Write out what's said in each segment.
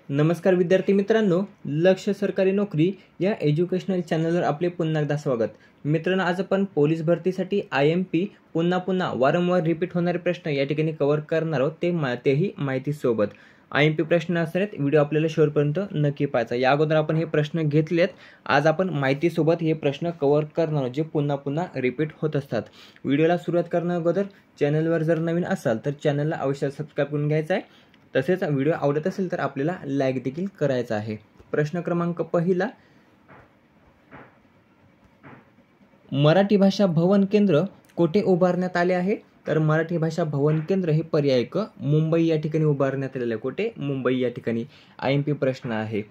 नमस्कार विद्यार्थी मित्रांनो, लक्ष सरकारी नोकरी या एज्युकेशनल चॅनलवर आपले पुन्हा एकदा स्वागत. मित्रांनो, आज आपण पोलीस भरतीसाठी IMP पुन्हा वारंवार रिपीट होणारे प्रश्न या ठिकाणी कव्हर करणार आहोत. तेही माहिती सोबत. IMP प्रश्न असणार आहेत. व्हिडिओ आपल्याला शेवटपर्यंत नक्की पाहायचा. या अगोदर आपण हे प्रश्न घेतलेत. आज आपण माहितीसोबत हे प्रश्न कव्हर करणार आहोत, जे पुन्हा रिपीट होत असतात. व्हिडिओला सुरुवात करण्या अगोदर चॅनलवर जर नवीन असाल तर चॅनलला अवश्य सबस्क्राईब करून घ्यायचं आहे. तसेच व्हिडिओ आवडत असेल तर आपल्याला लाईक देखील करायचा आहे. प्रश्न क्रमांक पहिला, मराठी भाषा भवन केंद्र कोठे उभारण्यात आले आहे? तर मराठी भाषा भवन केंद्र हे पर्याय क मुंबई या ठिकाणी उभारण्यात आलेले आहे. कोठे? मुंबई या ठिकाणी. IMP प्रश्न आहे.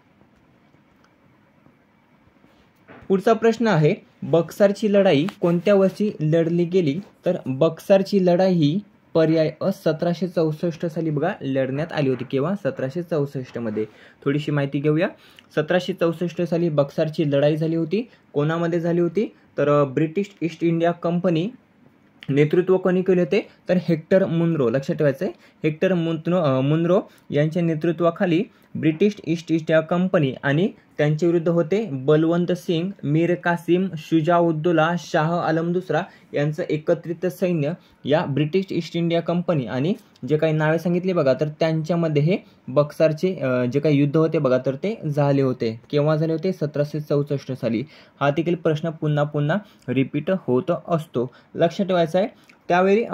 पुढचा प्रश्न आहे, बक्सरची लढाई कोणत्या वर्षी लढली गेली? तर बक्सरची लढाई ही पर्याय 1764 साली बघा लढण्यात आली होती. केव्हा? 1764 मध्ये. थोडीशी माहिती घेऊया. 1764 साली बक्सरची लढाई झाली होती. कोणामध्ये झाली होती? तर ब्रिटिश ईस्ट इंडिया कंपनी नेतृत्व कोणी केले होते? तर हेक्टर मुनरो. लक्षात ठेवायचं आहे, हेक्टर मुनरो यांच्या नेतृत्वाखाली ब्रिटिश ईस्ट इंडिया कंपनी आणि त्यांच्या विरुद्ध होते बलवंत सिंग, मीर कासिम, शुजाउद्दौला, शाह आलम दुसरा यांचं एकत्रित सैन्य या ब्रिटिश ईस्ट इंडिया कंपनी आणि जे काही नावे सांगितली बघा, तर त्यांच्यामध्ये हे बक्सरचे जे काही युद्ध होते बघा, तर ते झाले होते. केव्हा झाले होते? 1764 साली. हा देखील प्रश्न पुन्हा रिपीट होत असतो. लक्षात ठेवायचं आहे. त्यावेळी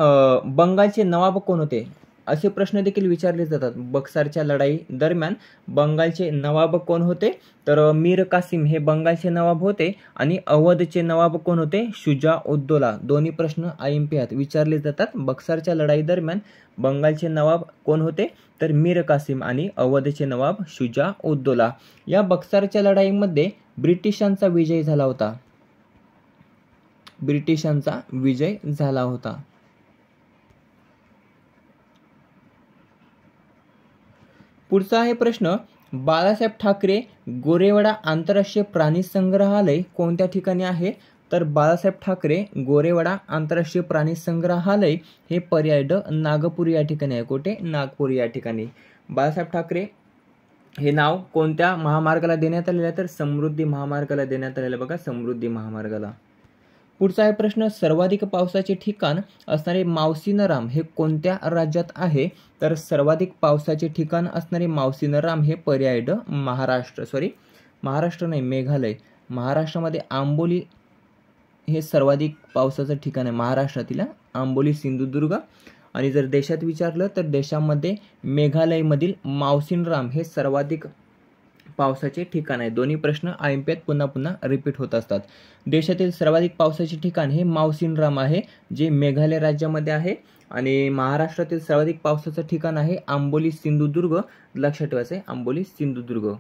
बंगालचे नवाब कोण होते? असे प्रश्न देखील विचारले जातात. बक्सरच्या लढाई दरम्यान बंगालचे नवाब कोण होते? तर मीर कासिम हे बंगालचे नवाब होते आणि अवधचे नवाब कोण होते? शुजाउद्दौला. दोन्ही प्रश्न IMP विचारले जातात. बक्सरच्या लढाई दरम्यान बंगालचे नवाब कोण होते? तर मीर कासिम आणि अवधचे नवाब शुजाउद्दौला. या बक्सरच्या लढाईमध्ये ब्रिटिशांचा विजय झाला होता. ब्रिटिशांचा विजय झाला होता. पुढचा आहे प्रश्न, बाळासाहेब ठाकरे गोरेवाडा आंतरराष्ट्रीय प्राणी संग्रहालय कोणत्या ठिकाणी आहे? तर बाळासाहेब ठाकरे गोरेवाडा आंतरराष्ट्रीय प्राणी संग्रहालय हे पर्याय ड नागपूर या ठिकाणी आहे. कोठे? नागपूर या ठिकाणी. बाळासाहेब ठाकरे हे नाव कोणत्या महामार्गाला देण्यात आलेलं आहे? तर समृद्धी महामार्गाला देण्यात आलेलं बघा, समृद्धी महामार्गाला. पुढचा आहे प्रश्न, सर्वाधिक पावसाचे ठिकाण असणारे मावसीनराम हे कोणत्या राज्यात आहे? तर सर्वाधिक पावसाचे ठिकाण असणारे मावसीनराम हे पर्याय ड महाराष्ट्र नाही, मेघालय. महाराष्ट्रामध्ये आंबोली हे सर्वाधिक पावसाचं ठिकाण आहे. महाराष्ट्रातील आंबोली, सिंधुदुर्ग. आणि जर देशात विचारलं तर देशामध्ये मेघालयमधील मावसीनराम हे सर्वाधिक पावसाचे ठिकाण आहे. दोन्ही प्रश्न IMP पुन्हा रिपीट होत असतात. देशातील सर्वाधिक पावसाचे ठिकाण हे मावसीनराम आहे, जे मेघालय राज्यामध्ये आहे. आणि महाराष्ट्रातील सर्वाधिक पावसाचं ठिकाण आहे आंबोली, सिंधुदुर्ग. लक्षात ठेवायचं आहे, आंबोली, सिंधुदुर्ग.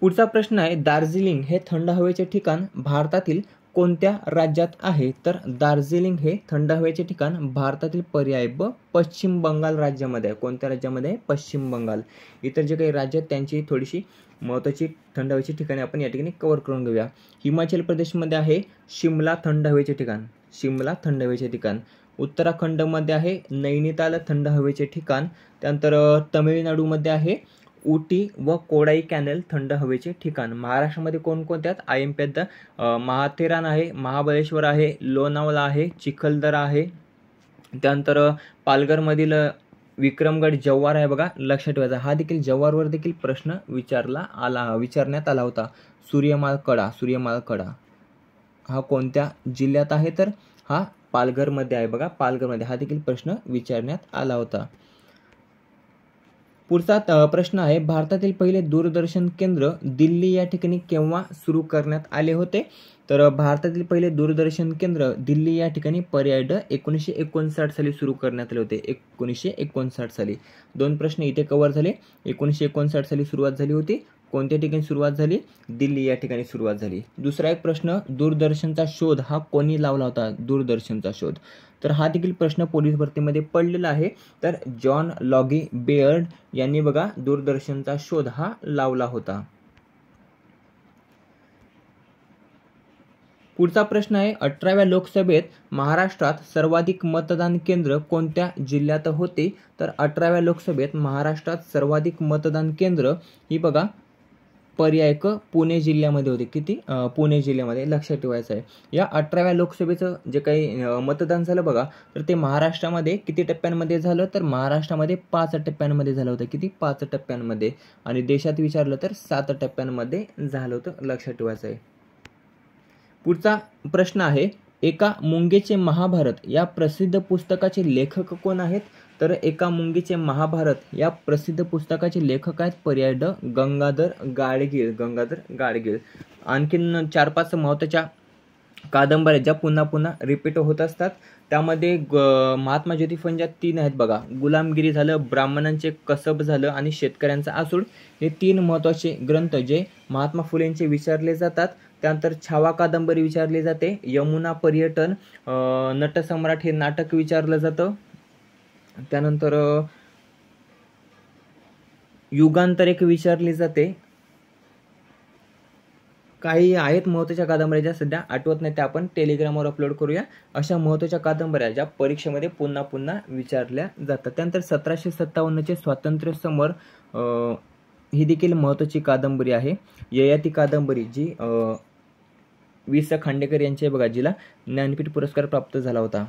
पुढचा प्रश्न आहे, दार्जिलिंग हे थंड हवेचे ठिकाण भारतातील कोणत्या राज्यात आहे? तर दार्जिलिंग हे थंड हवेचे ठिकाण भारतातील पर्याय ब पश्चिम बंगाल राज्यामध्ये आहे. कोणत्या राज्यामध्ये आहे? पश्चिम बंगाल. इतर जे काही राज्य आहेत त्यांची थोडीशी महत्त्वाची थंड हवेची ठिकाणे आपण या ठिकाणी कव्हर करून घेऊया. हिमाचल प्रदेशमध्ये आहे शिमला थंड हवेचे ठिकाण. शिमला थंड हवेचे ठिकाण. उत्तराखंडमध्ये आहे नैनिताल थंड हवेचे ठिकाण. त्यानंतर तमिळनाडूमध्ये आहे उटी व कोडाई कॅनल थंड हवेचे ठिकाण. महाराष्ट्रामध्ये कोणकोणते आहेत? IMP माथेरान आहे, महाबळेश्वर आहे, लोणावळा आहे, चिखलदरा आहे. त्यानंतर पालघरमधील विक्रमगड जव्हार आहे बघा. लक्षात ठेवायचा, हा देखील जव्हारवर देखील प्रश्न विचारण्यात आला होता. सूर्यमाळ कडा हा कोणत्या जिल्ह्यात आहे? तर हा पालघरमध्ये आहे बघा. पालघरमध्ये हा देखील प्रश्न विचारण्यात आला होता. पुढचा प्रश्न आहे, भारतातील पहिले दूरदर्शन केंद्र दिल्ली या ठिकाणी केव्हा सुरू करण्यात आले होते? तर भारतातील पहिले दूरदर्शन केंद्र दिल्ली या ठिकाणी पर्याय ड 1959 साली सुरू करण्यात आले होते. 1959 साली. दोन प्रश्न इथे कव्हर झाले. 1959 साली सुरुवात झाली होती. कोणत्या ठिकाणी सुरुवात झाली? दिल्ली या ठिकाणी सुरुवात झाली. दुसरा एक प्रश्न, दूरदर्शनचा शोध हा कोणी लावला होता? दूरदर्शनचा शोध. तर हा देखील प्रश्न पोलीस भरतीमध्ये पडलेला आहे. तर जॉन लॉगी बेअर्ड यांनी बघा दूरदर्शनचा शोध हा लावला होता. पुढचा प्रश्न आहे 18व्या लोकसभेत महाराष्ट्रात सर्वाधिक मतदान केंद्र कोणत्या जिल्ह्यात होते? तर 18व्या लोकसभेत महाराष्ट्रात सर्वाधिक मतदान केंद्र ही बघा पर्याय क पुणे जिल्ह्यामध्ये होते. किती? पुणे जिल्ह्यामध्ये. लक्षात ठेवायचं आहे. या 18व्या लोकसभेचं जे काही मतदान झालं बघा, तर ते महाराष्ट्रामध्ये किती टप्प्यांमध्ये झालं? तर महाराष्ट्रामध्ये 5 टप्प्यांमध्ये झालं होतं. किती? 5 टप्प्यांमध्ये. आणि देशात विचारलं तर 7 टप्प्यांमध्ये झालं होतं. लक्षात ठेवायचं आहे. पुढचा प्रश्न आहे एका मुंगेचे महाभारत या प्रसिद्ध पुस्तकाचे लेखक कोण आहेत? तर एका मुंगेचे महाभारत या प्रसिद्ध पुस्तकाचे लेखक आहेत पर्याय ड गंगाधर गाडगीळ. गंगाधर गाडगीळ. आणखीन 4-5 महत्त्वाच्या कादंबऱ्या ज्या पुन्हा पुन्हा रिपीट होत असतात. त्यामध्ये महात्मा ज्योती फुलेंच्या 3 आहेत बघा. गुलामगिरी झालं, ब्राह्मणांचे कसब झालं आणि शेतकऱ्यांचा आसूड. हे 3 महत्त्वाचे ग्रंथ जे महात्मा फुलेंचे विचारले जातात. त्यानंतर छावा कादंबरी विचारली जाते. यमुना पर्यटन, नटसम्राट हे नाटक विचारलं जातं. त्यानंतर युगांतर एक विचारली जाते. काही आहेत महत्त्वाच्या कादंबऱ्या ज्या सध्या आठवत नाही त्या आपण टेलिग्रामवर अपलोड करूया. अशा महत्त्वाच्या कादंबऱ्या ज्या परीक्षेमध्ये पुन्हा पुन्हा विचारल्या जातात. त्यानंतर 1757चे स्वातंत्र्य समर ही देखील महत्त्वाची कादंबरी आहे. ययाती कादंबरी जी वि.स. खांडेकर यांची बघा, जिला ज्ञानपीठ पुरस्कार प्राप्त झाला होता.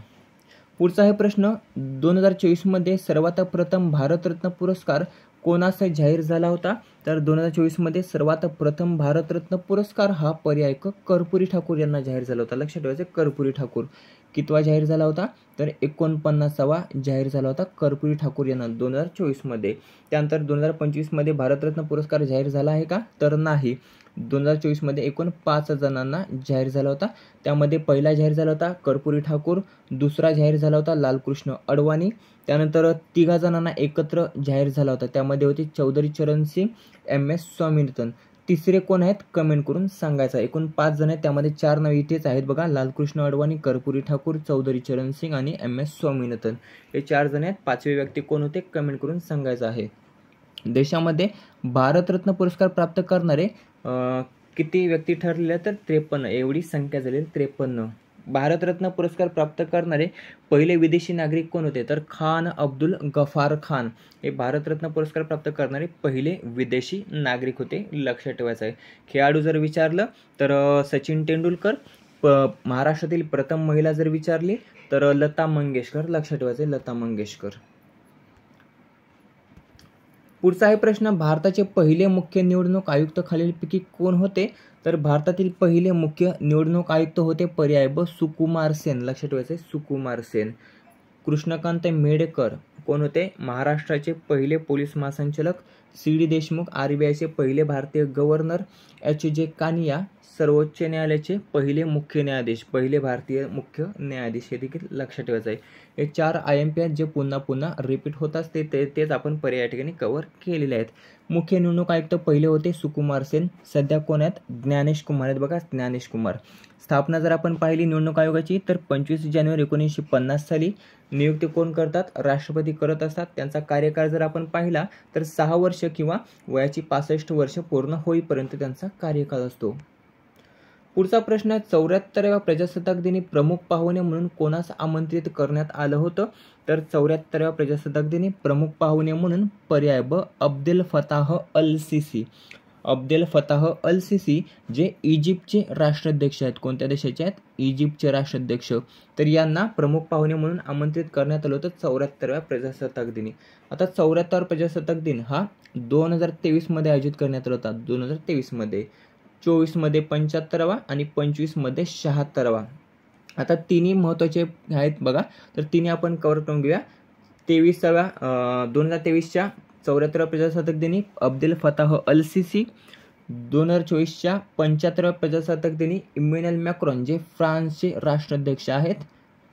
पुढचा आहे प्रश्न 2024 मध्ये सर्वात प्रथम भारतरत्न पुरस्कार कोणास जाहीर झाला होता? तर 2024 मध्ये सर्वात प्रथम भारतरत्न पुरस्कार हा पर्याय क कर्पूरी ठाकूर यांना जाहीर झाला होता. लक्षात ठेवायचं कर्पूरी ठाकूर. कितवा जाहीर झाला होता? तर 49वा जाहीर झाला होता कर्पूरी ठाकूर यांना 2024 मध्ये. त्यानंतर 2025 मध्ये भारतरत्न पुरस्कार जाहीर झाला आहे का? तर नाही. 2024 मध्ये एकूण 5 जणांना जाहीर झाला होता. त्यामध्ये पहिला जाहीर झाला होता कर्पूरी ठाकूर, दुसरा जाहीर झाला होता लालकृष्ण अडवाणी. त्यानंतर 3 जणांना एकत्र जाहीर झाला होता. त्यामध्ये होते चौधरी चरण सिंग, MS स्वामीनाथन. तिसरे कोण आहेत? कमेंट करून सांगायचं. एकूण 5 जण आहेत. त्यामध्ये 4 नावे इथेच आहेत बघा. लालकृष्ण अडवाणी, कर्पूरी ठाकूर, चौधरी चरण सिंग आणि MS स्वामीनाथन. हे 4 जण आहेत. 5वे व्यक्ती कोण होते? कमेंट करून सांगायचं आहे. देशामध्ये भारतरत्न पुरस्कार प्राप्त करणारे किती व्यक्ती ठरलेल्या? तर 53. एवढी संख्या झालेली 53. भारतरत्न पुरस्कार प्राप्त करणारे पहिले विदेशी नागरिक कोण होते? तर खान अब्दुल गफार खान हे भारतरत्न पुरस्कार प्राप्त करणारे पहिले विदेशी नागरिक होते. लक्षात ठेवायचं आहे. खेळाडू जर विचारलं तर सचिन तेंडुलकर. महाराष्ट्रातील प्रथम महिला जर विचारली तर लता मंगेशकर. लक्षात ठेवायचं लता मंगेशकर. पुढचा आहे प्रश्न भारताचे पहिले मुख्य निवडणूक आयुक्त खालीलपैकी कोण होते? तर भारतातील पहिले मुख्य निवडणूक आयुक्त होते पर्याय ब सुकुमार सेन. लक्षात ठेवायचे सुकुमार सेन. कृष्णकांत मेढेकर कोण होते? महाराष्ट्राचे पहिले पोलीस महासंचालक. C.D. देशमुख RBIचे पहिले भारतीय गव्हर्नर. H.J. कानिया सर्वोच्च न्यायालयाचे पहिले मुख्य न्यायाधीश. पहिले भारतीय मुख्य न्यायाधीश. हे देखील लक्षात ठेवायचं आहे. हे 4 IMP आहेत जे पुन्हा पुन्हा रिपीट होत असते. तेच आपण पर्याय या ठिकाणी कव्हर केलेले आहेत. मुख्य निवडणूक आयुक्त पहिले होते सुकुमार सेन. सध्या कोण आहेत? ज्ञानेश कुमार आहेत बघा. ज्ञानेश कुमार. स्थापना जर आपण पाहिली निवडणूक आयोगाची तर 25 जानेवारी 1950 साली. नियुक्ती कोण करतात? राष्ट्रपती करत असतात. त्यांचा कार्यकाळ जर आपण पाहिला तर 6 वर्ष किंवा वयाची 65 वर्ष पूर्ण होईपर्यंत त्यांचा कार्यकाळ असतो. पुढचा प्रश्न 74व्या प्रजासत्ताक दिनी प्रमुख पाहुणे म्हणून कोणास आमंत्रित करण्यात आलं होतं? तर 74व्या प्रजासत्ताक दिनी प्रमुख पाहुणे म्हणून पर्याय ब Abdel Fattah al Sisi. Abdel Fattah al Sisi जे इजिप्तचे राष्ट्राध्यक्ष आहेत. कोणत्या देशाचे आहेत? इजिप्तचे राष्ट्राध्यक्ष. तर यांना प्रमुख पाहुणे म्हणून आमंत्रित करण्यात आलं होतं 74व्या प्रजासत्ताक दिनी. आता 74वा प्रजासत्ताक दिन हा 2023 मध्ये आयोजित करण्यात आला होता. 2023 मध्ये. 24 मध्ये 75वा आणि 25 मध्ये 76वा. आता तिन्ही महत्त्वाचे आहेत बघा. तर तिन्ही आपण कव्हर करून घेऊया. 2023च्या 74व्या प्रजासत्ताक दिनी अब्देल फताह अल सिसी. 2024च्या 75व्या प्रजासत्ताक दिनी इमॅन्युएल मॅक्रॉन जे फ्रान्सचे राष्ट्राध्यक्ष आहेत.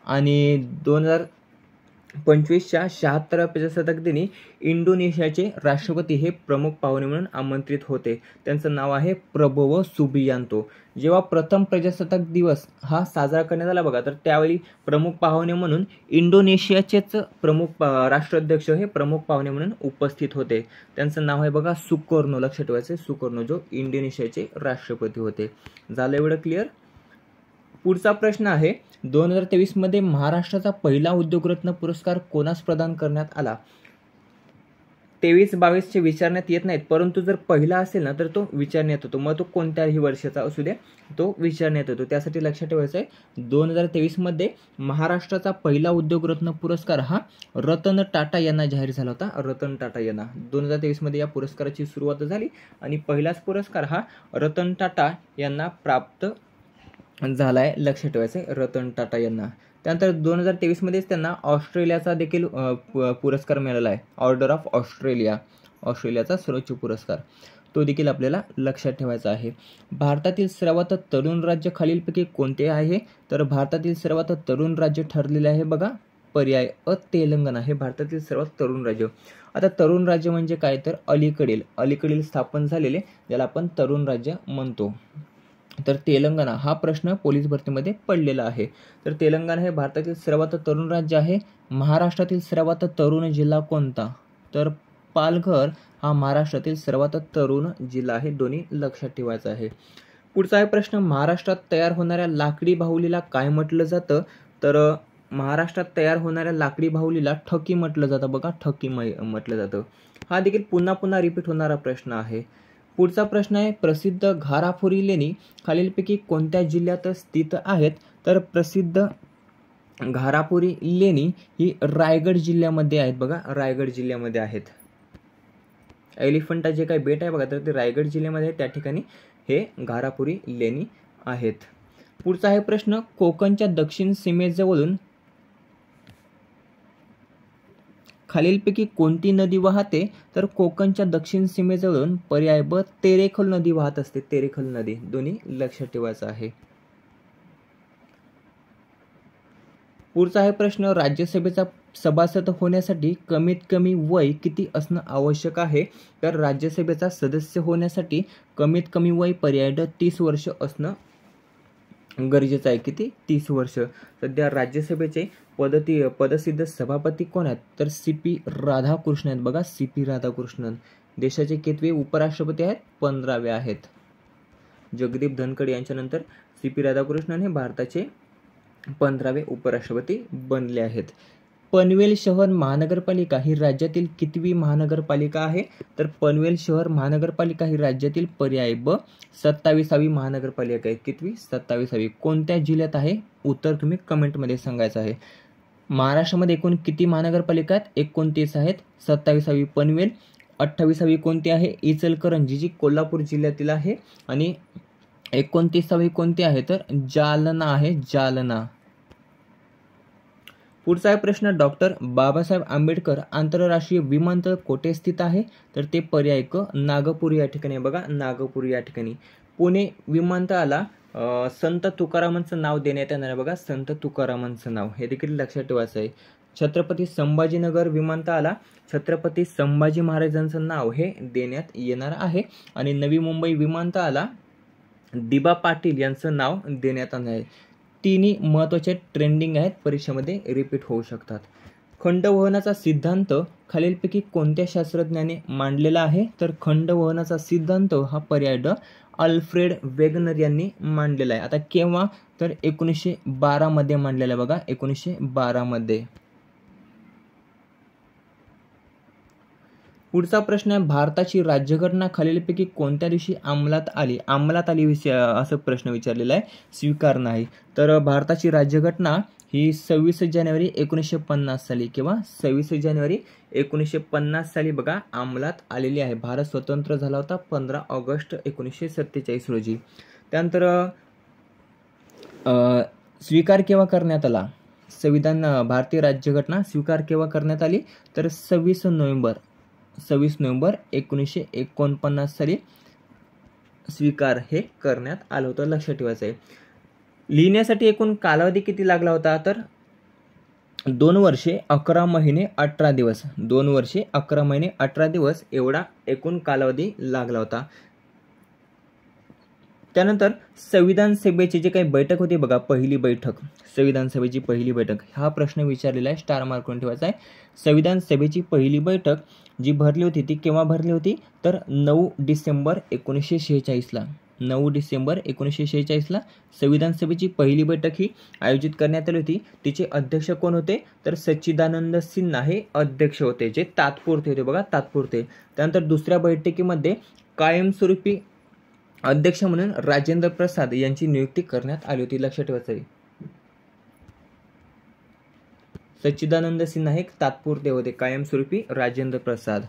आणि 2025च्या 76व्या प्रजासत्ताक दिनी इंडोनेशियाचे राष्ट्रपती हे प्रमुख पाहुणे म्हणून आमंत्रित होते. त्यांचं नाव आहे प्रबोवो सुबियांतो. जेव्हा प्रथम प्रजासत्ताक दिवस हा साजरा करण्यात आला बघा तर त्यावेळी प्रमुख पाहुणे म्हणून इंडोनेशियाचेच प्रमुख राष्ट्राध्यक्ष हे प्रमुख पाहुणे म्हणून उपस्थित होते. त्यांचं नाव आहे बघा सुकर्नो. लक्षात ठेवायचं सुकर्नो जो इंडोनेशियाचे राष्ट्रपती होते. झालं एवढं क्लिअर? पुढचा प्रश्न आहे 2023 मध्ये महाराष्ट्राचा पहिला उद्योगरत्न पुरस्कार कोणास प्रदान करण्यात आला? 23-22 चे विचारण्यात येत नाहीत, परंतु जर पहिला असेल ना तर तो विचारण्यात येतो. मग तो कोणत्याही वर्षाचा असू दे तो विचारण्यात येतो. त्यासाठी लक्षात ठेवायचं आहे 2023 मध्ये महाराष्ट्राचा पहिला उद्योगरत्न पुरस्कार हा रतन टाटा यांना जाहीर झाला होता. रतन टाटा यांना 2023 मध्ये या पुरस्काराची सुरुवात झाली आणि पहिलाच पुरस्कार हा रतन टाटा यांना प्राप्त झालाय. लक्षात ठेवायचं आहे रतन टाटा यांना. त्यानंतर 2023 मध्येच त्यांना ऑस्ट्रेलियाचा देखील पुरस्कार मिळाला आहे. ऑर्डर ऑफ ऑस्ट्रेलिया, ऑस्ट्रेलियाचा सर्वोच्च पुरस्कार, तो देखील आपल्याला लक्षात ठेवायचा आहे. भारतातील सर्वात तरुण राज्य खालीलपैकी कोणते आहे? तर भारतातील सर्वात तरुण राज्य ठरलेले आहे बघा पर्याय अ तेलंगणा हे भारतातील सर्वात तरुण राज्य. आता तरुण राज्य म्हणजे काय? तर अलीकडील स्थापन झालेले ज्याला आपण तरुण राज्य म्हणतो. तर तेलंगणा हा प्रश्न पोलीस भरतीमध्ये पडलेला आहे. तर तेलंगणा हे भारतातील सर्वात तरुण राज्य आहे. महाराष्ट्रातील सर्वात तरुण जिल्हा कोणता? तर पालघर हा महाराष्ट्रातील सर्वात तरुण जिल्हा आहे. दोन्ही लक्षात ठेवायचं आहे. पुढचा आहे प्रश्न महाराष्ट्रात तयार होणाऱ्या लाकडी बाहुलीला काय म्हटलं जातं? तर महाराष्ट्रात तयार होणाऱ्या लाकडी बाहुलीला ठकी म्हटलं जातं बघा, ठकी म्हटलं जातं. हा देखील पुन्हा पुन्हा रिपीट होणारा प्रश्न आहे. पुढचा प्रश्न आहे प्रसिद्ध घारापुरी लेणी खालीलपैकी कोणत्या जिल्ह्यात स्थित आहेत? तर प्रसिद्ध घारापुरी लेणी ही रायगड जिल्ह्यामध्ये आहेत बघा, रायगड जिल्ह्यामध्ये आहेत. एलिफंटा जे काही बेट आहे बघा तर ते रायगड जिल्ह्यामध्ये आहे, त्या ठिकाणी हे घारापुरी लेणी आहेत. पुढचा आहे प्रश्न कोकणच्या दक्षिण सीमेजवळून खालीलपैकी कोणती नदी वाहते? तर कोकणच्या दक्षिण सीमेजवळून पर्याय ब तेरेखोल नदी वाहत असते. तेरेखोल नदी, दोन्ही लक्षात ठेवायचं आहे. पुढचा आहे प्रश्न राज्यसभेचा सभासद होण्यासाठी कमीत कमी वय किती असणं आवश्यक आहे? तर राज्यसभेचा सदस्य होण्यासाठी कमीत कमी वय पर्याय ड 30 वर्ष असणं गरजेचं आहे. किती? 30 वर्ष. सध्या राज्यसभेचे पदसिद्ध सभापती कोण आहेत? तर CP राधाकृष्णन आहेत बघा, CP राधाकृष्णन. देशाचे कितवे उपराष्ट्रपती आहेत? 15वे आहेत. जगदीप धनखड यांच्यानंतर CP राधाकृष्णन हे भारताचे 15वे उपराष्ट्रपती बनले आहेत. पनवेल शहर महानगरपालिका ही राज्यातील कितवी महानगरपालिका आहे? तर पनवेल शहर महानगरपालिका ही राज्यातील पर्याय ब 27वी महानगरपालिका आहे. कितवी? 27वी. कोणत्या जिल्ह्यात आहे? उत्तर तुम्ही कमेंटमध्ये सांगायचं आहे. महाराष्ट्रामध्ये एकूण किती महानगरपालिका आहेत? 29 आहेत. 27वी पनवेल, 28वी कोणती आहे? इचलकरंजी जी कोल्हापूर जिल्ह्यातील आहे आणि 29वी कोणती आहे? तर जालना आहे, जालना. पुढचा आहे प्रश्न डॉक्टर बाबासाहेब आंबेडकर आंतरराष्ट्रीय विमानतळ कोठे स्थित आहे? तर ते पर्याय क नागपूर या ठिकाणी आहे बघा, नागपूर या ठिकाणी. पुणे विमानतळाला संत तुकारामांचं नाव देण्यात येणार आहे बघा, संत तुकारामांचं नाव, हे देखील लक्षात ठेवायचं आहे. छत्रपती संभाजीनगर विमानतळाला छत्रपती संभाजी महाराजांचं नाव हे देण्यात येणार आहे आणि नवी मुंबई विमानतळाला दिबा पाटील यांचं नाव देण्यात येणार आहे. तिन्ही महत्त्वाचे ट्रेंडिंग आहेत, परीक्षेमध्ये रिपीट होऊ शकतात. खंडवहनाचा सिद्धांत खालीलपैकी कोणत्या शास्त्रज्ञाने मांडलेला आहे? तर खंडवहनाचा सिद्धांत हा पर्याय ड अल्फ्रेड वेगनर यांनी मांडलेला आहे. आता केव्हा? तर 1912 मध्ये मांडलेला आहे बघा, 1912 मध्ये. पुढचा प्रश्न आहे भारताची राज्यघटना खालीलपैकी कोणत्या दिवशी अंमलात आली? अंमलात आली असं प्रश्न विचारलेला आहे, स्वीकार नाही. तर भारताची राज्यघटना ही 26 जानेवारी 1950 साली किंवा 26 जानेवारी 1950 साली बघा अंमलात आलेली आहे. भारत स्वतंत्र झाला होता 15 ऑगस्ट 1947 रोजी. त्यानंतर स्वीकार केव्हा करण्यात आला? संविधान भारतीय राज्यघटना स्वीकार केव्हा करण्यात आली? तर 26 नोव्हेंबर 1949 साली स्वीकार हे करण्यात आलं होतं, लक्षात ठेवायचं आहे. लिहिण्यासाठी एकूण कालावधी किती लागला होता? तर 2 वर्षे 11 महिने 18 दिवस, 2 वर्षे 11 महिने 18 दिवस एवढा एकूण कालावधी लागला होता. त्यानंतर संविधान सभेची जी काही बैठक होती बघा, पहिली बैठक, संविधान सभेची पहिली बैठक, हा प्रश्न विचारलेला आहे, स्टार मार्क करून ठेवायचा आहे. संविधान सभेची पहिली बैठक जी भरली होती ती केव्हा भरली होती? तर 9 डिसेंबर 1946ला, 9 डिसेंबर 1946ला संविधान सभेची पहिली बैठक ही आयोजित करण्यात आली होती. तिचे अध्यक्ष कोण होते? तर सच्चिदानंद सिन्हा हे अध्यक्ष होते, जे तात्पुरते होते बघा, तात्पुरते. त्यानंतर दुसऱ्या बैठकीमध्ये कायमस्वरूपी अध्यक्ष म्हणून राजेंद्र प्रसाद यांची नियुक्ती करण्यात आली होती. लक्षात ठेवायचं आहे. सच्चिदानंद सिन्हा हे तात्पुरते होते, कायमस्वरूपी राजेंद्र प्रसाद.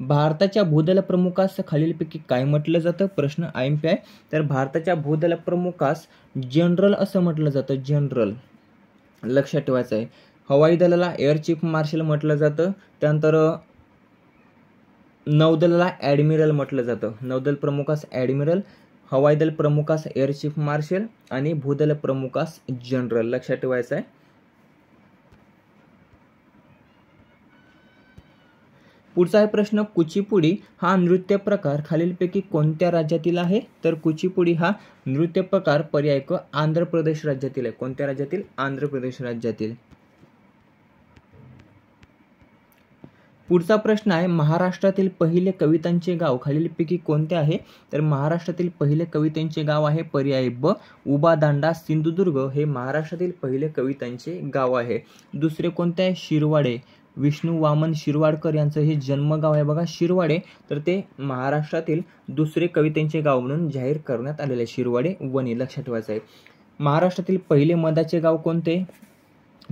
भारताच्या भूदल प्रमुखास खालीलपैकी काय म्हटलं जातं? प्रश्न IMP आहे. तर भारताच्या भूदल प्रमुखास जनरल असं म्हटलं जातं, जनरल. लक्षात ठेवायचं आहे. हवाई दलाला एअर चीफ मार्शल म्हटलं जातं. त्यानंतर नौदलाला ॲडमिरल म्हटलं जातं. नौदल प्रमुखास ॲडमिरल, हवाई दल प्रमुखास एअर चीफ मार्शल आणि भूदल प्रमुखास जनरल. लक्षात ठेवायचं आहे. पुढचा आहे प्रश्न, कुचिपुडी हा नृत्य प्रकार खालीलपैकी कोणत्या राज्यातील आहे? तर कुचिपुडी हा नृत्य प्रकार पर्याय क आंध्र प्रदेश राज्यातील आहे. कोणत्या राज्यातील? आंध्र प्रदेश राज्यातील. पुढचा प्रश्न आहे, महाराष्ट्रातील पहिले कवितांचे गाव खालीलपैकी कोणते आहे? तर महाराष्ट्रातील पहिले कवितांचे गाव आहे पर्याय ब उबादांडा, सिंधुदुर्ग हे महाराष्ट्रातील पहिले कवितांचे गाव आहे. दुसरे कोणते आहे? शिरवाडे. विष्णू वामन शिरवाडकर यांचं हे जन्मगाव आहे बघा, शिरवाडे. तर ते महाराष्ट्रातील दुसरे कवितेचे गाव म्हणून जाहीर करण्यात आलेले आहे, शिरवाडे वणी. लक्षात ठेवायचं आहे. महाराष्ट्रातील पहिले मधाचे गाव कोणते?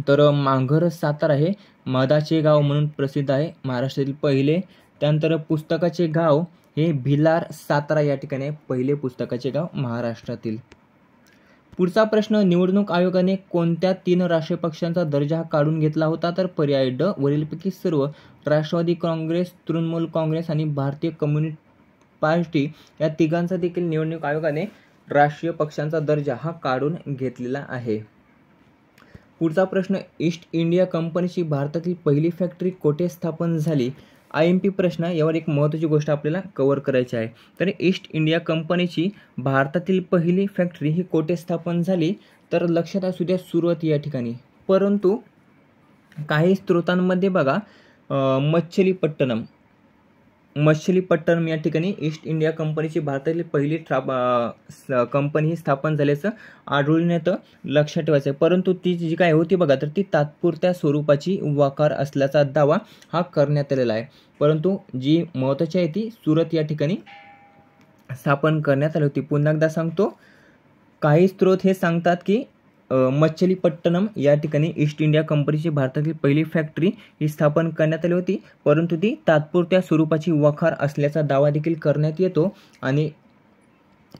तर मांघर सातारा हे मधाचे गाव म्हणून प्रसिद्ध आहे, महाराष्ट्रातील पहिले. त्यानंतर पुस्तकाचे गाव हे भिलार सातारा या ठिकाणी पहिले पुस्तकाचे गाव महाराष्ट्रातील. पुढचा प्रश्न, निवडणूक आयोगाने कोणत्या 3 राष्ट्रीय पक्षांचा दर्जा काढून घेतला होता? तर पर्याय ड वरीलपैकी सर्व. राष्ट्रवादी काँग्रेस, तृणमूल काँग्रेस आणि भारतीय कम्युनिस्ट पार्टी या तिघांचा देखील निवडणूक आयोगाने राष्ट्रीय पक्षांचा दर्जा हा काढून घेतलेला आहे. पुढचा प्रश्न, ईस्ट इंडिया कंपनीची भारतातील पहिली फॅक्टरी कोठे स्थापन झाली? IMP प्रश्न. यावर एक महत्त्वाची गोष्ट आपल्याला कव्हर करायची आहे. तर ईस्ट इंडिया कंपनीची भारतातील पहिली फॅक्टरी ही कोठे स्थापन झाली? तर लक्षात असू द्या, सुरत या ठिकाणी. परंतु काही स्रोतांमध्ये बघा मच्छलीपट्टणम या ठिकाणी ईस्ट इंडिया कंपनीची भारतातील पहिली कंपनी ही स्थापन झाल्याचं आढळून येतं. लक्षात ठेवायचं आहे. परंतु ती जी काय होती बघा, तर ती तात्पुरत्या स्वरूपाची वकार असल्याचा दावा हा करण्यात आलेला आहे. परंतु जी महत्त्वाची आहे ती सुरत या ठिकाणी स्थापन करण्यात आली होती. पुन्हा एकदा सांगतो, काही स्रोत हे सांगतात की मच्छलीपट्टणम या ठिकाणी ईस्ट इंडिया कंपनीची भारतातील पहिली फॅक्टरी ही स्थापन करण्यात आली होती, परंतु ती तात्पुरत्या स्वरूपाची वखार असल्याचा दावा देखील करण्यात येतो. आणि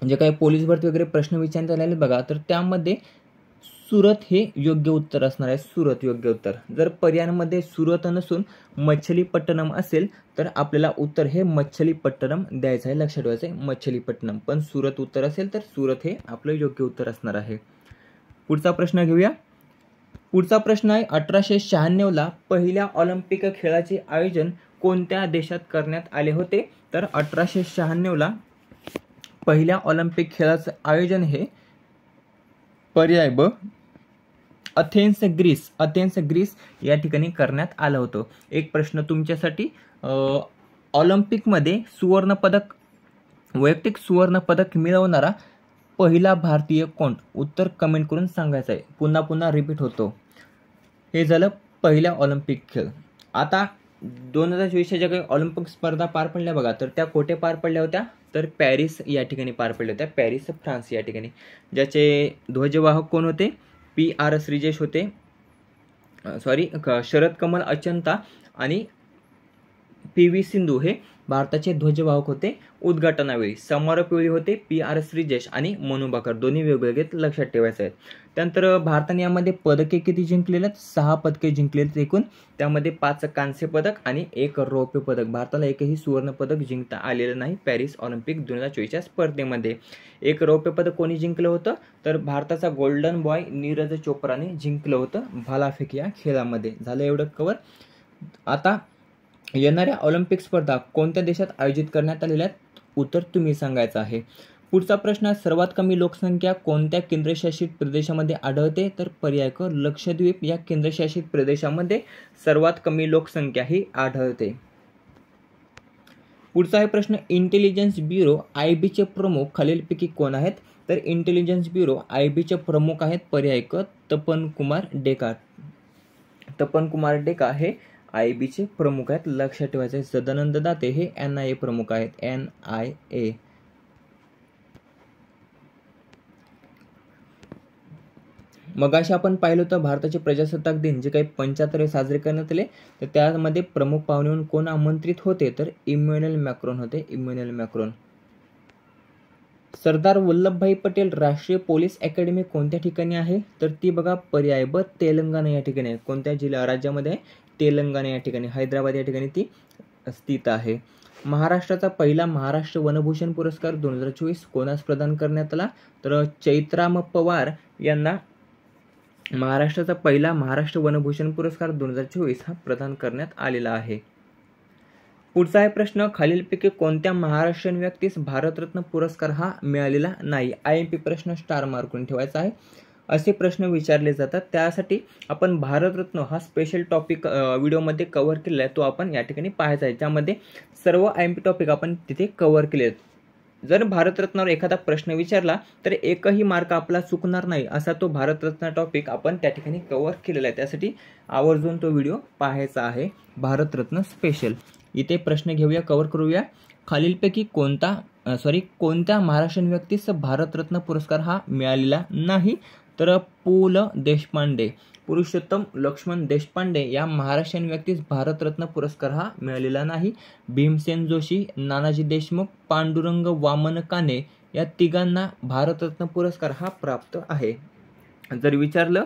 जे काही पोलीस भरती वगैरे प्रश्न विचारण्यात आलेले बघा, तर त्यामध्ये सुरत हे योग्य उत्तर असणार आहे. सुरत योग्य उत्तर. जर पर्यायांमध्ये सुरत नसून मच्छलीपट्टणम असेल तर आपल्याला उत्तर हे मच्छलीपट्टणम द्यायचं आहे. लक्षात ठेवायचं आहे, मच्छलीपट्टणम. पण सुरत उत्तर असेल तर सुरत हे आपलं योग्य उत्तर असणार आहे. पुढचा प्रश्न घेऊया. पुढचा प्रश्न आहे, 1896ला पहिल्या ऑलिम्पिक खेळाचे आयोजन कोणत्या देशात करण्यात आले होते? तर 1896ला पहिल्या ऑलिम्पिक खेळाचं आयोजन हे पर्याय ब अथेन्स ग्रीस या ठिकाणी करण्यात आलं होतं. एक प्रश्न तुमच्यासाठी, ऑलिम्पिकमध्ये वैयक्तिक सुवर्ण पदक मिळवणारा पहिला भारतीय कोण? उत्तर कमेंट करून सांगायचं आहे. पुन्हा रिपीट होतो. हे झालं पहिल्या ऑलिम्पिक खेळ. आता 2024च्या ज्या काही ऑलिम्पिक स्पर्धा पार पडल्या बघा, तर त्या कोठे पार पडल्या होत्या? तर पॅरिस या ठिकाणी पार पडल्या होत्या. पॅरिस फ्रान्स या ठिकाणी. ज्याचे ध्वजवाहक कोण होते? PR श्रीजेश होते, शरद कमल अचंता आणि PV सिंधू हे भारताचे ध्वजवाहक होते. उद्घाटनावेळी समारोपवेळी होते PR श्रीजेश आणि मनू भाकर, दोन्ही वेगवेगळे लक्षात ठेवायचे आहेत. त्यानंतर भारताने यामध्ये पदके किती जिंकलेले आहेत? 6 पदके जिंकलेले एकूण. त्यामध्ये 5 कांस्य पदक आणि 1 रौप्य पदक. भारताला एकही सुवर्ण पदक जिंकता आलेलं नाही पॅरिस ऑलिम्पिक 2024च्या स्पर्धेमध्ये. 1 रौप्य पदक कोणी जिंकलं होतं? तर भारताचा गोल्डन बॉय नीरज चोप्राने जिंकलं होतं भालाफेक या खेळामध्ये. झालं एवढं कवर. आता येणाऱ्या ऑलिम्पिक स्पर्धा कोणत्या देशात आयोजित करण्यात आलेल्या आहेत? उत्तर तुम्ही सांगायचं आहे. पुढचा प्रश्न, सर्वात कमी लोकसंख्या कोणत्या केंद्रशासित प्रदेशामध्ये आढळते? तर पर्याय क लक्षद्वीप या केंद्रशासित प्रदेशामध्ये सर्वात कमी लोकसंख्या ही आढळते. पुढचा आहे प्रश्न, इंटेलिजन्स ब्युरो IB चे प्रमुख खालीलपैकी कोण आहेत? तर इंटेलिजन्स ब्युरो IB चे प्रमुख आहेत पर्याय क तपन कुमार डेका. तपन कुमार डेका हे IB चे प्रमुख आहेत, लक्षात ठेवायचे. सदानंद दाते हे NIA प्रमुख आहेत, NIA. मगाशी आपण पाहिलं होतं भारताचे प्रजासत्ताक दिन जे काही 75 साजरे करण्यात आले, तर त्यामध्ये प्रमुख पाहुणे म्हणून कोण आमंत्रित होते? तर इमॅन्युएल मॅक्रोन होते, इमॅन्युएल मॅक्रोन. सरदार वल्लभभाई पटेल राष्ट्रीय पोलीस अकॅडमी कोणत्या ठिकाणी आहे? तर ती बघा पर्याय ब तेलंगणा या ठिकाणी आहे. कोणत्या राज्यामध्ये आहे? तेलंगणा या ठिकाणी, हैदराबाद या ठिकाणी ती स्थित आहे. महाराष्ट्राचा पहिला महाराष्ट्र वनभूषण पुरस्कार 2024 कोणास प्रदान करण्यात आला? तर चैत्राम पवार यांना महाराष्ट्राचा पहिला महाराष्ट्र वनभूषण पुरस्कार 2024 हा प्रदान करण्यात आलेला आहे. पुढचा आहे प्रश्न, खालीलपैकी कोणत्या महाराष्ट्रीयन व्यक्तीस भारतरत्न पुरस्कार हा मिळालेला नाही? IMP प्रश्न स्टार मार्कून ठेवायचा आहे. असे प्रश्न विचारले जातात, त्यासाठी आपण भारतरत्न हा स्पेशल टॉपिक व्हिडिओमध्ये कव्हर केलेला आहे, तो आपण या ठिकाणी पाहायचा आहे, ज्यामध्ये सर्व IMP टॉपिक आपण तिथे कव्हर केले आहेत. जर भारतरत्नावर एखादा प्रश्न विचारला तर एकही मार्क आपला चुकणार नाही असा तो भारतरत्न टॉपिक आपण त्या ठिकाणी कव्हर केलेला आहे. त्यासाठी आवर्जून तो व्हिडिओ पाहायचा आहे, भारतरत्न स्पेशल. इथे प्रश्न घेऊया, कव्हर करूया. खालीलपैकी कोणत्या महाराष्ट्रीयन व्यक्तीस भारतरत्न पुरस्कार हा मिळालेला नाही? तर पु ल देशपांडे, पुरुषोत्तम लक्ष्मण देशपांडे या महाराष्ट्रीयन व्यक्तीस भारतरत्न पुरस्कार हा मिळालेला नाही. भीमसेन जोशी, नानाजी देशमुख, पांडुरंग वामन काने या तिघांना भारतरत्न पुरस्कार हा प्राप्त आहे. जर विचारलं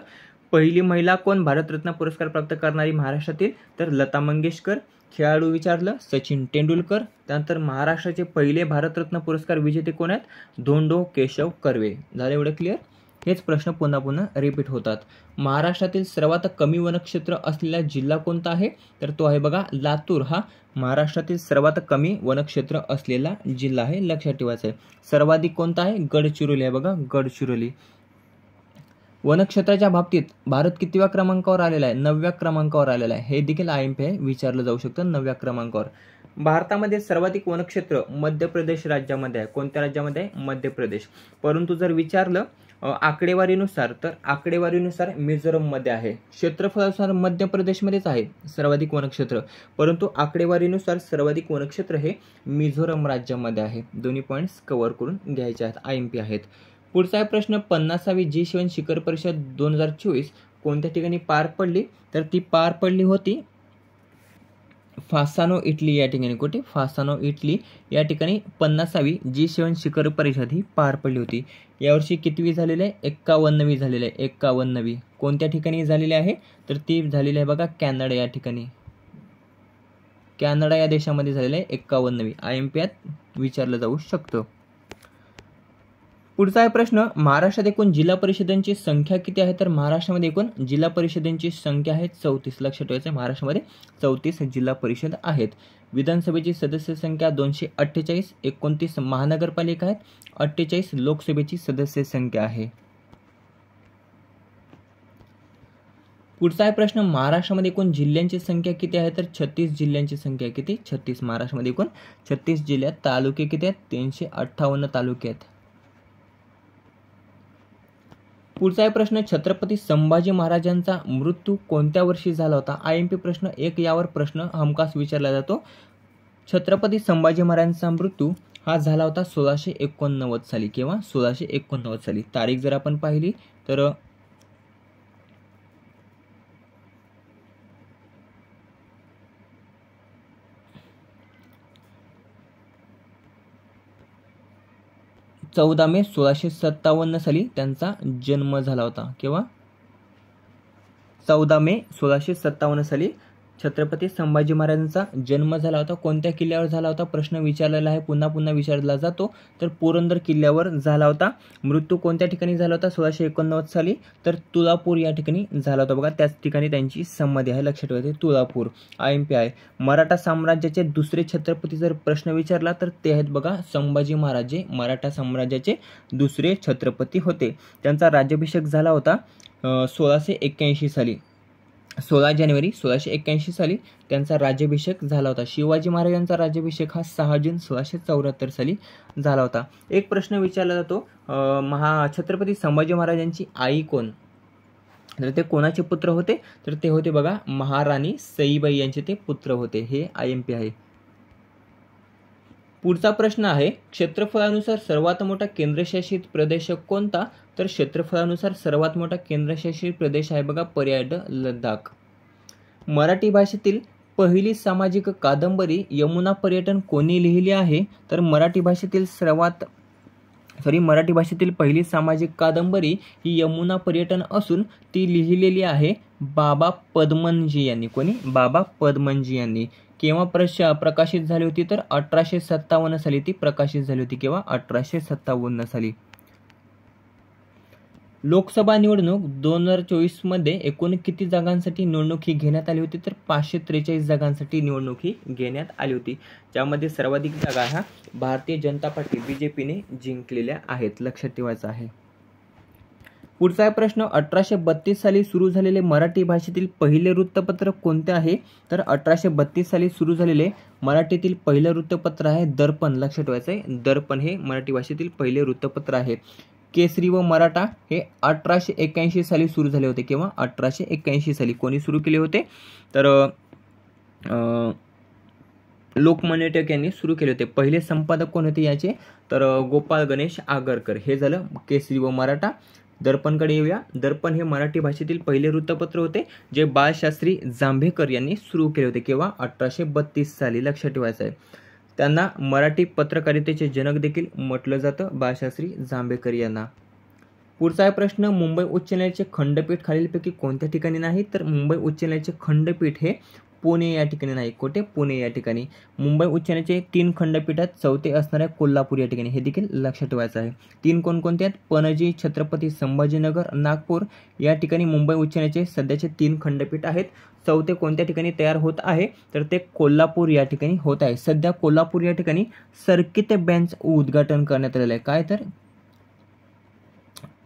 पहिली महिला कोण भारतरत्न पुरस्कार प्राप्त करणारी महाराष्ट्रातील? तर लता मंगेशकर. खेळाडू विचारलं सचिन तेंडुलकर. त्यानंतर महाराष्ट्राचे पहिले भारतरत्न पुरस्कार विजेते कोण आहेत? धोंडो केशव कर्वे. झाले एवढं क्लिअर? हेच प्रश्न पुन्हा पुन्हा रिपीट होतात. महाराष्ट्रातील सर्वात कमी वनक्षेत्र असलेला जिल्हा कोणता आहे? तर तो आहे बघा लातूर. हा महाराष्ट्रातील सर्वात कमी वनक्षेत्र असलेला जिल्हा आहे, लक्षात ठेवायचं आहे. सर्वाधिक कोणता आहे? गडचिरोली आहे बघा, गडचिरोली. वनक्षेत्राच्या बाबतीत भारत कितव्या क्रमांकावर आलेला आहे? 9व्या क्रमांकावर आलेला आहे. हे देखील IMP आहे, विचारलं जाऊ शकतं 9व्या क्रमांकावर. भारतामध्ये सर्वाधिक वनक्षेत्र मध्य प्रदेश राज्यामध्ये आहे. कोणत्या राज्यामध्ये आहे? मध्य प्रदेश. परंतु जर विचारलं आकडेवारीनुसार तर आकडेवारीनुसार मिझोरममध्ये आहे. क्षेत्रफळानुसार मध्य प्रदेशमध्येच आहे सर्वाधिक वनक्षेत्र, परंतु आकडेवारीनुसार सर्वाधिक वनक्षेत्र हे मिझोरम राज्यामध्ये आहे. दोन्ही पॉईंट्स कव्हर करून घ्यायचे आहेत, IMP आहेत. पुढचा आहे प्रश्न, 50वी G7 शिखर परिषद 2024 कोणत्या ठिकाणी पार पडली? तर ती पार पडली होती फासानो इटली या ठिकाणी. कुठे? फासानो इटली या ठिकाणी 50वी G7 शिखर परिषद ही पार पडली होती. यावर्षी कितवी झालेली आहे? 51वी झालेली आहे, 51वी. कोणत्या ठिकाणी झालेली आहे? तर ती झालेली आहे बघा कॅनडा या ठिकाणी. कॅनडा या देशामध्ये झालेली आहे 51वी. IMP विचारलं जाऊ शकतं. पुढचा आहे प्रश्न, महाराष्ट्रात एकूण जिल्हा परिषदांची संख्या किती आहे? तर महाराष्ट्रामध्ये एकूण जिल्हा परिषदांची संख्या आहे 34. लक्षात ठेवायचं, महाराष्ट्रामध्ये 34 जिल्हा परिषद आहेत. विधानसभेची सदस्य संख्या 248, 29 महानगरपालिका आहेत, 48 लोकसभेची सदस्य संख्या आहे. पुढचा आहे प्रश्न, महाराष्ट्रामध्ये एकूण जिल्ह्यांची संख्या किती आहे? तर 36 जिल्ह्यांची संख्या किती? 36. महाराष्ट्रामध्ये एकूण 36 जिल्ह्यात. तालुके किती आहेत? 358 तालुके आहेत. पुढचा आहे प्रश्न, छत्रपती संभाजी महाराजांचा मृत्यू कोणत्या वर्षी झाला होता? IMP प्रश्न 1 यावर प्रश्न हमखास विचारला जातो. छत्रपती संभाजी महाराजांचा मृत्यू हा झाला होता 1689 साली. किंवा 1689 साली. तारीख जर आपण पाहिली तर 14 मे 1657 साली त्यांचा जन्म झाला होता. केव्हा? 14 मे 1657 साली छत्रपती संभाजी महाराजांचा जन्म झाला होता. कोणत्या किल्ल्यावर झाला होता? प्रश्न विचारलेला आहे, पुन्हा पुन्हा विचारला जातो. तर पुरंदर किल्ल्यावर झाला होता. मृत्यू कोणत्या ठिकाणी झाला होता? 1689 साली. तर तुळापूर या ठिकाणी झाला होता बघा, त्याच ठिकाणी त्यांची समाधी आहे, लक्षात ठेवायचे, तुळापूर. IMP आहे. मराठा साम्राज्याचे दुसरे छत्रपती जर प्रश्न विचारला तर ते आहेत बघा संभाजी महाराज, जे मराठा साम्राज्याचे दुसरे छत्रपती होते. त्यांचा राज्याभिषेक झाला होता 1681 साली. 16 जानेवारी 1681 साली त्यांचा राज्याभिषेक झाला होता. शिवाजी महाराजांचा राज्याभिषेक हा 6 जून 1674 साली झाला होता. एक प्रश्न विचारला जातो, छत्रपती संभाजी महाराजांची आई कोण? तर ते कोणाचे पुत्र होते? तर ते होते बघा महाराणी सईबाई यांचे ते पुत्र होते. हे IMP आहे. पुढचा प्रश्न आहे, क्षेत्रफळानुसार सर्वात मोठा केंद्रशासित प्रदेश कोणता? तर क्षेत्रफळानुसार सर्वात मोठा केंद्रशासित प्रदेश आहे बघा पर्याय ड लडाख. मराठी भाषेतील पहिली सामाजिक कादंबरी यमुना पर्यटन कोणी लिहिली आहे? तर मराठी भाषेतील पहिली सामाजिक कादंबरी ही यमुना पर्यटन असून ती लिहिलेली आहे बाबा पदमनजी यांनी. कोणी? बाबा पदमनजी यांनी. केव्हा प्रकाशित झाली होती? तर 1857 साली ती प्रकाशित झाली होती. केव्हा? 1857 साली. लोकसभा निवडणूक 2024 मध्ये एकूण किती जागांसाठी निवडणूक ही घेण्यात आली होती? तर 543 जागांसाठी निवडणूक ही घेण्यात आली होती, ज्यामध्ये सर्वाधिक जागा ह्या भारतीय जनता पार्टी BJPने जिंकलेल्या आहेत. लक्षात ठेवायचं आहे. पुढचा प्रश्न, 1832 साली सुरू झालेले मराठी भाषेतील पहिले वृत्तपत्र कोणते आहे? तर 1832 साली सुरू झालेले मराठीतील पहिलं वृत्तपत्र आहे दर्पण. लक्षात ठेवायचं आहे, दर्पण हे मराठी भाषेतील पहिले वृत्तपत्र आहे. केसरी व मराठा हे 1881 साली सुरू झाले होते. केव्हा? 1881 साली. कोणी सुरू केले होते? तर लोकमान्य टिळक यांनी सुरू केले होते. पहिले संपादक कोण होते याचे? तर गोपाळ गणेश आगरकर. हे झालं केसरी व मराठा. दर्पणकडे येऊया. दर्पण हे मराठी भाषेतील पहिले वृत्तपत्र होते जे बाळशास्त्री जांभेकर यांनी सुरू केले होते. केव्हा? 1832 साली. लक्षात ठेवायचं आहे. त्यांना मराठी पत्रकारितेचे जनक देखील म्हटलं जातं, बाळशास्त्री जांभेकर यांना. पुढचा प्रश्न, मुंबई उच्च न्यायालयाचे खंडपीठ खालीलपैकी कोणत्या ठिकाणी नाही? तर मुंबई उच्च न्यायालयाचे खंडपीठ हे पुणे या ठिकाणी नाही. कुठे? पुणे या ठिकाणी. मुंबई उच्च न्यायालयाचे 3 खंडपीठ आहेत, चौथे असणारे कोल्हापूर या ठिकाणी. हे देखील लक्षात ठेवायचं आहे. 3 कोणकोणते आहेत? पणजी, छत्रपती संभाजीनगर, नागपूर या ठिकाणी मुंबई उच्च न्यायालयाचे सध्याचे 3 खंडपीठ आहेत. चौथे कोणत्या ठिकाणी तयार होत आहे? तर ते कोल्हापूर या ठिकाणी होत आहे. सध्या कोल्हापूर या ठिकाणी सर्किट बेंच उद्घाटन करण्यात आलेलं आहे. काय? तर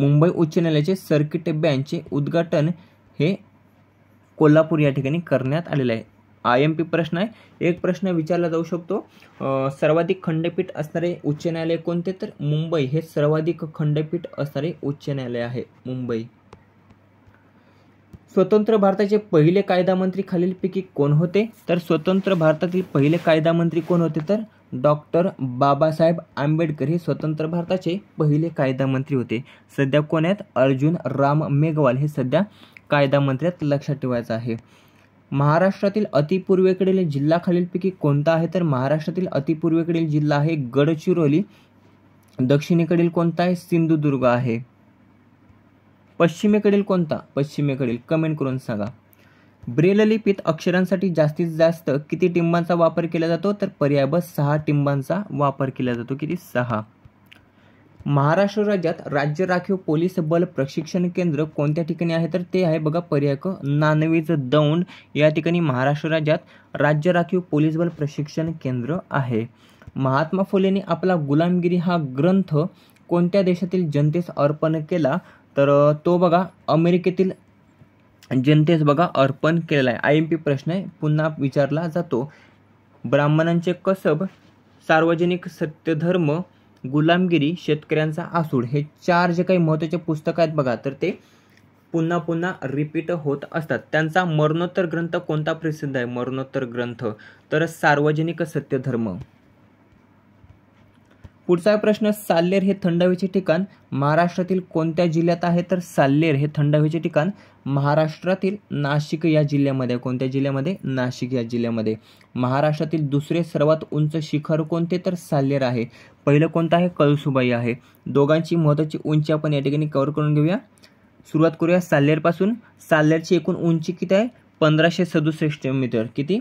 मुंबई उच्च न्यायालयाचे सर्किट बेंचचे उद्घाटन हे कोल्हापूर या ठिकाणी करण्यात आलेलं आहे. IMP प्रश्न आहे. एक प्रश्न विचारला जाऊ शकतो, सर्वाधिक खंडपीठ असणारे उच्च न्यायालय कोणते? तर मुंबई हे सर्वाधिक खंडपीठ असणारे उच्च न्यायालय आहे, मुंबई. स्वतंत्र भारताचे पहिले कायदा मंत्री खालीलपैकी कोण होते? तर स्वतंत्र भारतातील पहिले कायदा मंत्री कोण होते? तर डॉक्टर बाबासाहेब आंबेडकर हे स्वतंत्र भारताचे पहिले कायदा मंत्री होते. सध्या कोण आहेत? अर्जुन राम मेघवाल हे सध्या कायदा मंत्री आहेत. लक्षात ठेवायचं आहे. महाराष्ट्रातील अतिपूर्वेकडील जिल्हा खालीलपैकी कोणता आहे? तर महाराष्ट्रातील अतिपूर्वेकडील जिल्हा आहे गडचिरोली. दक्षिणेकडील कोणता आहे? सिंधुदुर्ग आहे. पश्चिमेकडील कोणता? पश्चिमेकडील कमेंट करून सांगा. ब्रेल लिपीत अक्षरांसाठी जास्तीत जास्त किती टिंबांचा वापर केला जातो? तर पर्याय ब 6 टिंबांचा वापर केला जातो. किती? 6. महाराष्ट्र राज्यात राज्य राखीव पोलीस बल प्रशिक्षण केंद्र कोणत्या ठिकाणी आहे? तर ते आहे बघा पर्याय क नानवीज दौंड या ठिकाणी महाराष्ट्र राज्यात राज्य राखीव पोलीस बल प्रशिक्षण केंद्र आहे. महात्मा फुलेंनी आपला गुलामगिरी हा ग्रंथ कोणत्या देशातील जनतेस अर्पण केला? तर तो बघा अमेरिकेतील जनतेस बघा अर्पण केलेला आहे. IMP प्रश्न आहे, पुन्हा विचारला जातो. ब्राह्मणांचे कसब, सार्वजनिक सत्यधर्म, गुलामगिरी, शेतकऱ्यांचा आसूड हे 4 जे काही महत्त्वाचे पुस्तक आहेत बघा, तर ते पुन्हा पुन्हा रिपीट होत असतात. त्यांचा मरणोत्तर ग्रंथ कोणता प्रसिद्ध आहे? मरणोत्तर ग्रंथ तर सार्वजनिक सत्यधर्म. पुढचा प्रश्न, साल्हेर हे थंड हवेचे ठिकाण महाराष्ट्रातील कोणत्या जिल्ह्यात आहे? तर साल्हेर हे थंड हवेचे ठिकाण महाराष्ट्रातील नाशिक या जिल्ह्यामध्ये. कोणत्या जिल्ह्यामध्ये? नाशिक या जिल्ह्यामध्ये. महाराष्ट्रातील दुसरे सर्वात उंच शिखर कोणते? तर साल्हेर आहे. पहिलं कोणतं आहे? कळसुबाई आहे. दोघांची महत्त्वाची उंची आपण या ठिकाणी कव्हर करून घेऊया. सुरुवात करूया साल्हेरपासून. साल्हेरची एकूण उंची किती आहे? 1567 मीटर. किती?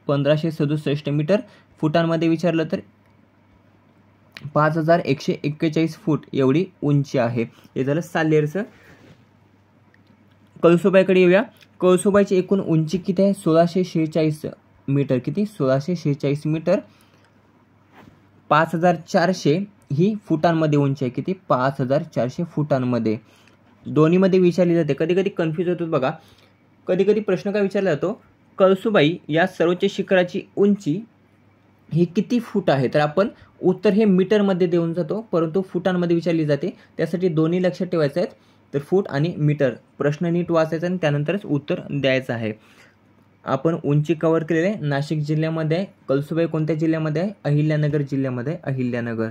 1567 मीटर. फुटांमध्ये विचारलं तर 5141 फूट एवढी उंची आहे. हे झालं साल्हेरचं. कळसुबाईकडे येऊया. कळसुबाईची एकूण उंची किती आहे? 1646 मीटर. किती? 1646 मीटर. 5400 ही फुटांमध्ये उंची आहे. किती? 5400 फुटांमध्ये. दोन्हीमध्ये विचारली जाते, कधी कधी कन्फ्यूज होतो बघा. कधी कधी प्रश्न काय विचारला जातो, कळसुबाई या सर्वोच्च शिखराची उंची ही किती फूट आहे? तर आपण उत्तर हे मीटरमध्ये देऊन जातो, परंतु फुटांमध्ये विचारली जाते. त्यासाठी दोन्ही लक्षात ठेवायचं आहेत. तर फूट आणि मीटर प्रश्न नीट वाचायचा आणि त्यानंतरच उत्तर द्यायचं आहे. आपण उंची कव्हर केलेले नाशिक जिल्ह्यामध्ये आहे. कळसुबाई कोणत्या जिल्ह्यामध्ये आहे? अहिल्यानगर जिल्ह्यामध्ये, अहिल्यानगर.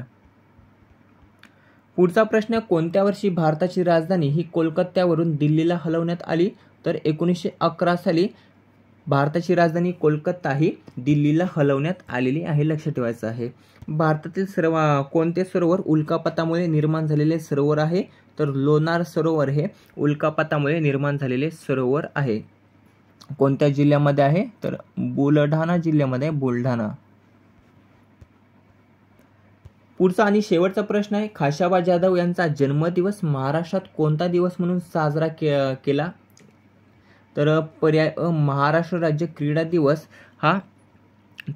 पुढचा प्रश्न, कोणत्या वर्षी भारताची राजधानी ही कोलकात्यावरून दिल्लीला हलवण्यात आली? तर 1911 साली भारताची राजधानी कोलकाता ही दिल्लीला हलवण्यात आलेली आहे, लक्षात ठेवायचं आहे. भारतातील कोणते सरोवर उल्कापातामुळे निर्माण झालेले सरोवर आहे? तर लोणार सरोवर हे उल्कापातामुळे निर्माण झालेले सरोवर आहे. कोणत्या जिल्ह्यामध्ये आहे? तर बुलढाणा जिल्ह्यामध्ये, बुलढाणा. पुढचा आणि शेवटचा प्रश्न आहे, खाशाबा जाधव यांचा जन्मदिवस महाराष्ट्रात कोणता दिवस म्हणून साजरा केला? तर पर्याय अ, महाराष्ट्र राज्य क्रीडा दिवस हा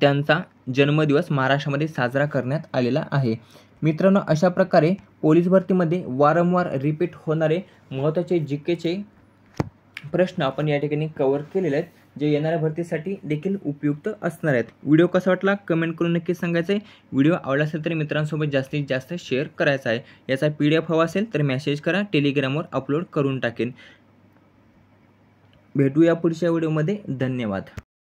त्यांचा जन्मदिवस महाराष्ट्रामध्ये साजरा करण्यात आलेला आहे. मित्रांनो, अशा प्रकारे पोलीस भरतीमध्ये वारंवार रिपीट होणारे महत्त्वाचे जीकेचे प्रश्न आपण या ठिकाणी कव्हर केलेले आहेत, जे येणाऱ्या भरतीसाठी देखील उपयुक्त असणार आहेत. व्हिडिओ कसा वाटला कमेंट करून नक्की सांगायचं आहे. व्हिडिओ आवडला असेल तर मित्रांसोबत जास्तीत जास्त शेअर करायचा आहे. याचा PDF हवा असेल तर मेसेज करा, टेलिग्रामवर अपलोड करून टाकेन. भेटूया पुढच्या व्हिडिओमध्ये. धन्यवाद.